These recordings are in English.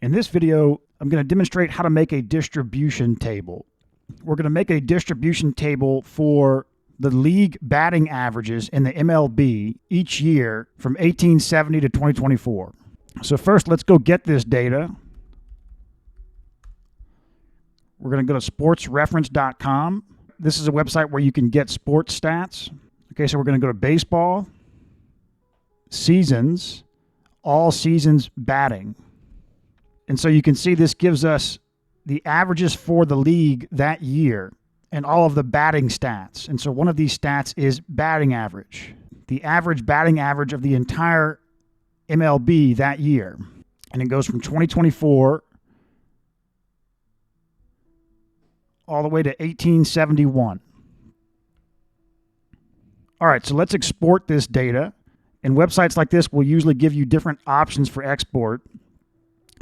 In this video, I'm going to demonstrate how to make a distribution table. We're going to make a distribution table for the league batting averages in the MLB each year from 1870 to 2024. So first, let's go get this data. We're going to go to sportsreference.com. This is a website where you can get sports stats. Okay, so we're going to go to baseball, seasons, all seasons batting. And so you can see this gives us the averages for the league that year and all of the batting stats. And so one of these stats is batting average, the average batting average of the entire MLB that year. And it goes from 2024 all the way to 1871. All right, so let's export this data. And websites like this will usually give you different options for export.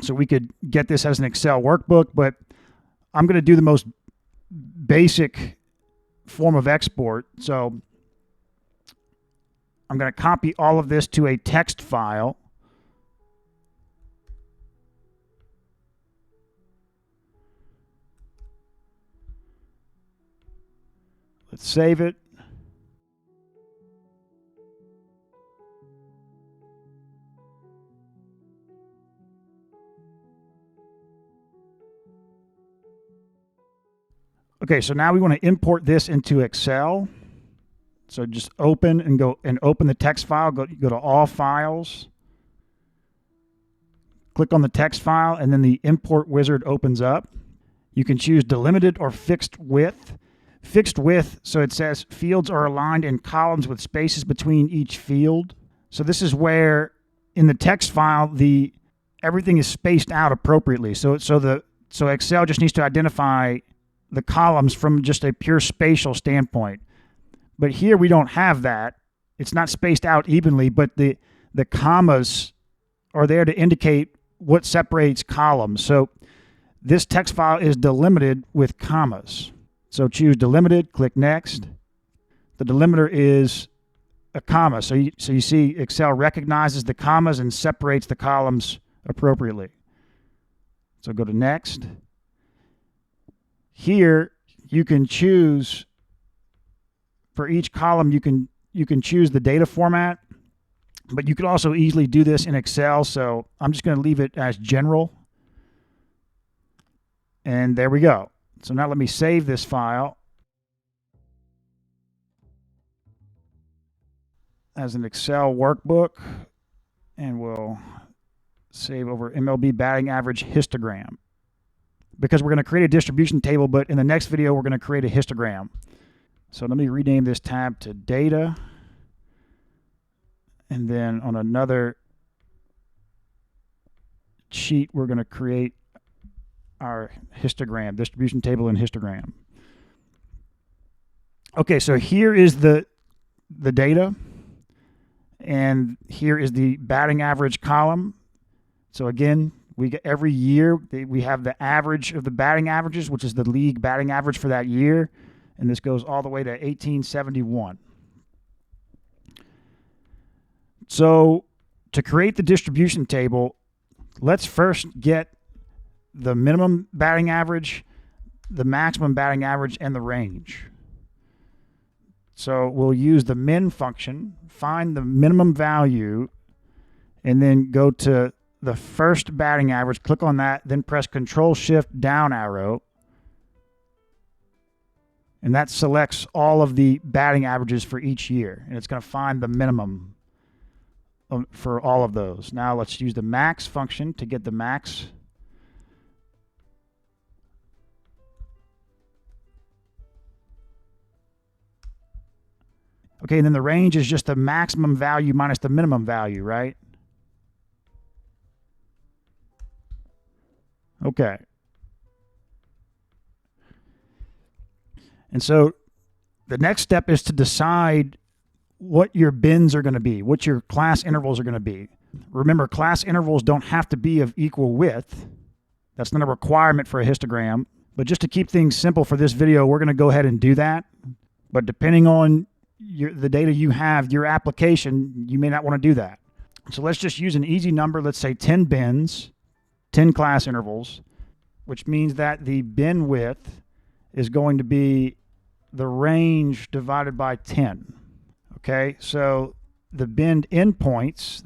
So we could get this as an Excel workbook, but I'm going to do the most basic form of export. So I'm going to copy all of this to a text file. Let's save it. Okay, so now we want to import this into Excel. So just open and open the text file. Go to all files. Click on the text file, and then the import wizard opens up. You can choose delimited or fixed width. Fixed width, so it says fields are aligned in columns with spaces between each field. So this is where in the text file everything is spaced out appropriately. So Excel just needs to identify the columns from just a pure spatial standpoint. But here we don't have that. It's not spaced out evenly, but the commas are there to indicate what separates columns. So this text file is delimited with commas. So choose delimited, click next. The delimiter is a comma. So you see Excel recognizes the commas and separates the columns appropriately. So go to next. Here you can choose, for each column you can choose the data format, but you could also easily do this in Excel. So I'm just going to leave it as general. And there we go. So now let me save this file as an Excel workbook, and we'll save over MLB batting average histogram, because we're going to create a distribution table, but in the next video we're going to create a histogram. So let me rename this tab to data, and then on another sheet we're going to create our histogram, distribution table and histogram. Okay, so here is the data, and here is the batting average column. So again, every year we have the average of the batting averages, which is the league batting average for that year, and this goes all the way to 1871. So to create the distribution table, let's first get the minimum batting average, the maximum batting average, and the range. So we'll use the min function, find the minimum value, and then go to the first batting average, click on that, then press Control-Shift down arrow, and that selects all of the batting averages for each year, and it's going to find the minimum for all of those. Now let's use the max function to get the max. Okay, and then the range is just the maximum value minus the minimum value, right? Okay. And so the next step is to decide what your bins are going to be, what your class intervals are going to be. Remember, class intervals don't have to be of equal width. That's not a requirement for a histogram. But just to keep things simple for this video, we're going to go ahead and do that. But depending on the data you have, your application, you may not want to do that. So let's just use an easy number. Let's say 10 bins. 10 class intervals, which means that the bin width is going to be the range divided by 10. Okay, so the bin endpoints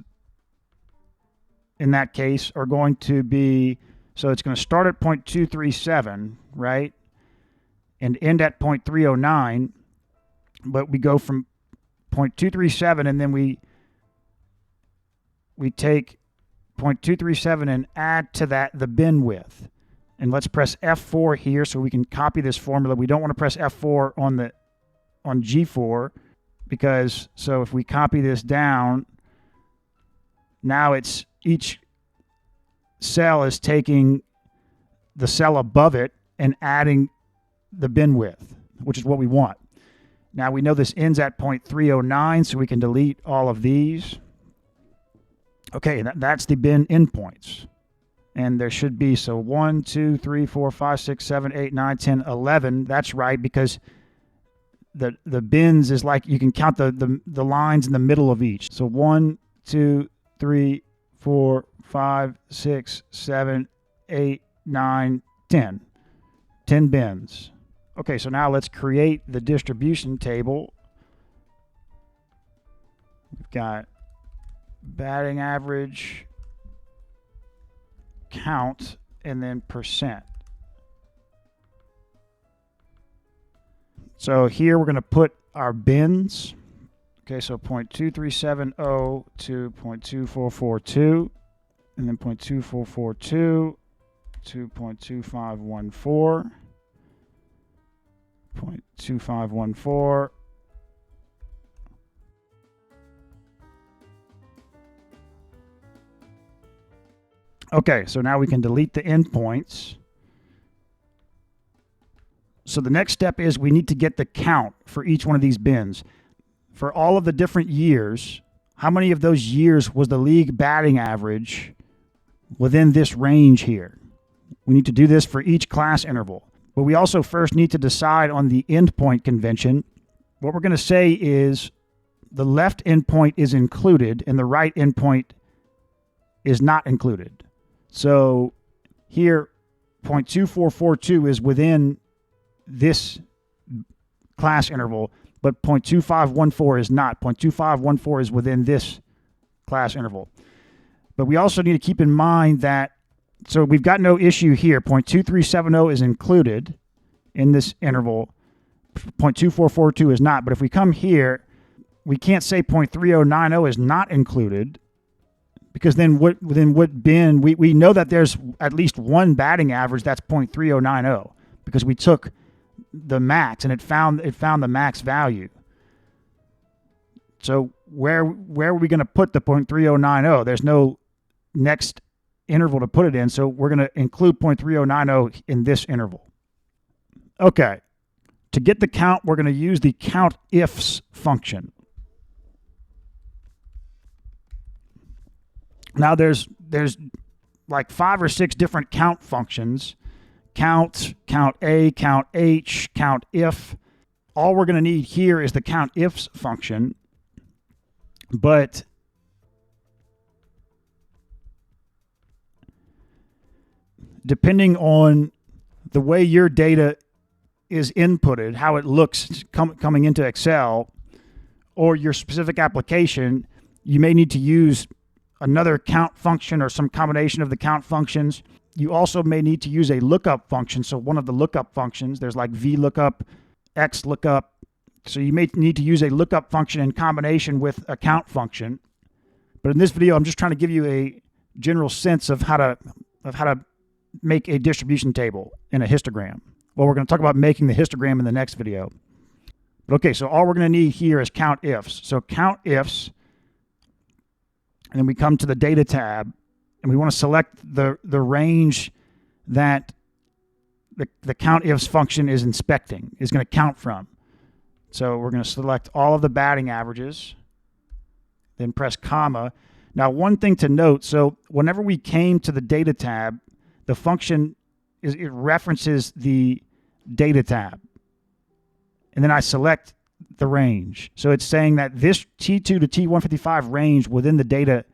in that case are going to be, so it's going to start at 0.237, right, and end at 0.309, but we go from 0.237 and then we take 0.237 and add to that the bin width. And let's press F4 here so we can copy this formula. We don't want to press F4 on G4 because, so if we copy this down, now it's each cell is taking the cell above it and adding the bin width, which is what we want. Now we know this ends at 0.309, so we can delete all of these. Okay, that's the bin endpoints. And there should be, so 1, 2, 3, 4, 5, 6, 7, 8, 9, 10, 11. That's right, because the bins is like you can count the lines in the middle of each. So 1, 2, 3, 4, 5, 6, 7, 8, 9, 10. 10 bins. Okay, so now let's create the distribution table. We've got batting average, count, and then percent. So here we're going to put our bins. Okay, so 0.2370 to 0.2442, and then 0.2442 to 0.2514, 0.2514, okay, so now we can delete the endpoints. So the next step is we need to get the count for each one of these bins. For all of the different years, how many of those years was the league batting average within this range here? We need to do this for each class interval. But we also first need to decide on the endpoint convention. What we're going to say is the left endpoint is included and the right endpoint is not included. So here, 0.2442 is within this class interval, but 0.2514 is not. 0.2514 is within this class interval. But we also need to keep in mind that, so we've got no issue here. 0.2370 is included in this interval. 0.2442 is not. But if we come here, we can't say 0.3090 is not included, because then what bin, we know that there's at least one batting average that's 0.3090 because we took the max and it found the max value. So where are we going to put the 0.3090? There's no next interval to put it in, so we're going to include 0.3090 in this interval. Okay, to get the count, we're going to use the countifs function. Now there's like 5 or 6 different count functions. Count, count A, count H, count if. All we're going to need here is the countifs function. But depending on the way your data is inputted, how it looks coming into Excel, or your specific application, you may need to use another count function or some combination of the count functions. You also may need to use a lookup function. So one of the lookup functions, there's like VLOOKUP, XLOOKUP. So you may need to use a lookup function in combination with a count function. But in this video, I'm just trying to give you a general sense of how to make a distribution table in a histogram. Well, we're going to talk about making the histogram in the next video. But okay, so all we're going to need here is countifs. So countifs, and then we come to the data tab, and we want to select the range that the countifs function is inspecting, is going to count from. So we're going to select all of the batting averages, then press comma. Now, one thing to note, so whenever we came to the data tab, the function it references the data tab. And then I select the range. So it's saying that this T2 to T155 range within the data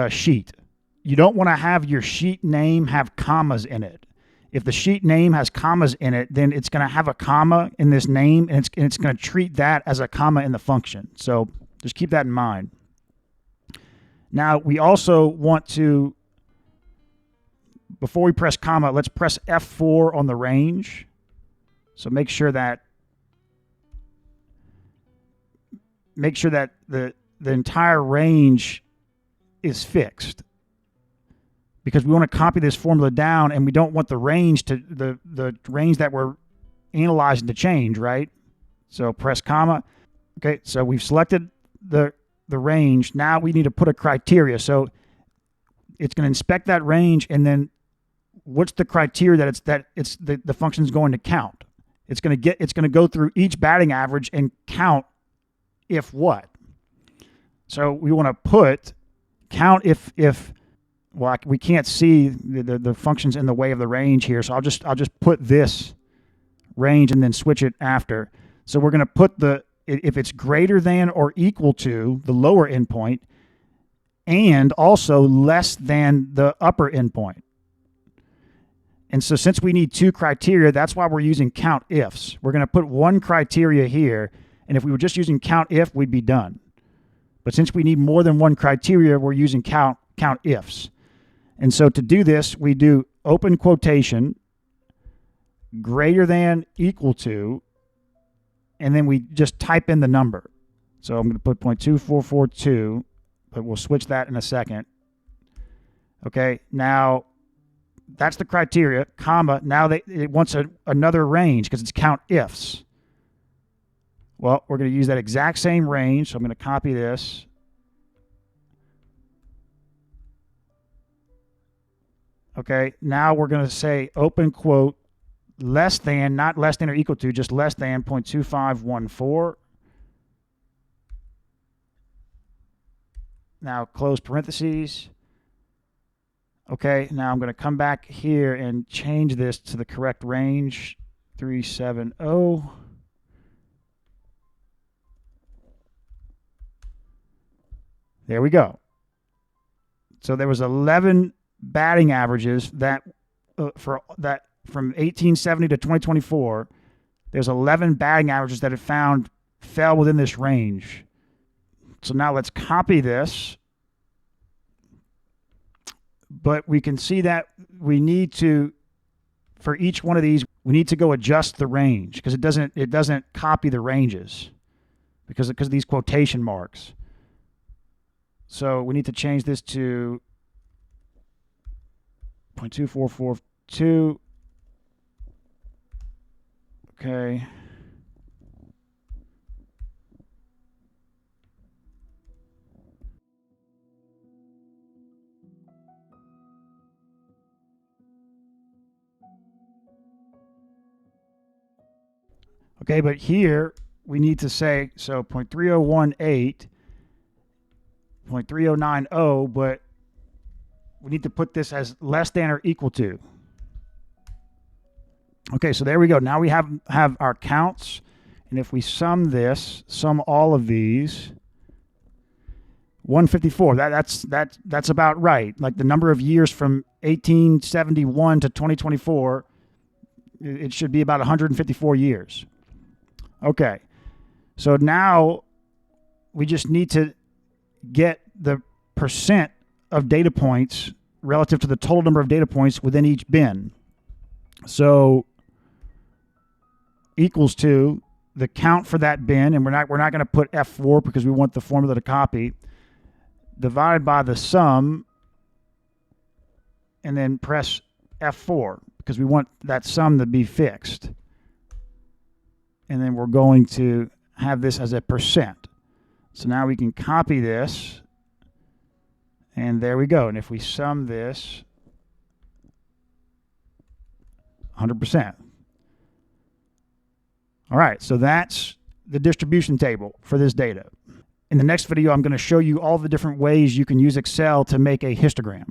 sheet. you don't want to have your sheet name have commas in it. If the sheet name has commas in it, then it's going to have a comma in this name, and it's going to treat that as a comma in the function. So just keep that in mind. Now, we also want to, before we press comma, let's press F4 on the range. So make sure that the entire range is fixed, because we want to copy this formula down, and we don't want the range to the range that we're analyzing to change, right? So press comma. Okay, so we've selected the range. Now we need to put a criteria. So it's going to inspect that range, and then what's the criteria that the function's going to count? It's going to go through each batting average and count if what. So we want to put count if well, we can't see the functions in the way of the range here, so I'll just put this range and then switch it after. So we're going to put if it's greater than or equal to the lower endpoint, and also less than the upper endpoint. And so since we need two criteria, that's why we're using count ifs. We're going to put one criteria here, and if we were just using count if, we'd be done. But since we need more than one criteria, we're using count ifs. And so to do this, we do open quotation, greater than, equal to, and then we just type in the number. So I'm going to put 0.2442, but we'll switch that in a second. Okay, now that's the criteria, comma. Now it wants another range because it's count ifs. Well, we're going to use that exact same range, so I'm going to copy this. Okay, now we're going to say open quote less than, not less than or equal to, just less than 0.2514. Now close parentheses. Okay, now I'm going to come back here and change this to the correct range, 370. There we go. So there was 11 batting averages that from 1870 to 2024. There's 11 batting averages that it found fell within this range. So now let's copy this. But we can see that we need to, for each one of these, we need to go adjust the range, because it doesn't copy the ranges because of these quotation marks. So we need to change this to 0.2442. Okay. Okay, but here we need to say, so 0.3018, 0.3090, but we need to put this as less than or equal to. Okay, so there we go. Now we have our counts, and if we sum all of these, 154. That's about right. Like the number of years from 1871 to 2024, it should be about 154 years. Okay, so now we just need to get the percent of data points relative to the total number of data points within each bin. So equals to the count for that bin, and we're not going to put F4 because we want the formula to copy, divided by the sum, and then press F4 because we want that sum to be fixed. And then we're going to have this as a percent. So now we can copy this, and there we go. And if we sum this, 100%. All right, so that's the distribution table for this data. In the next video, I'm going to show you all the different ways you can use Excel to make a histogram.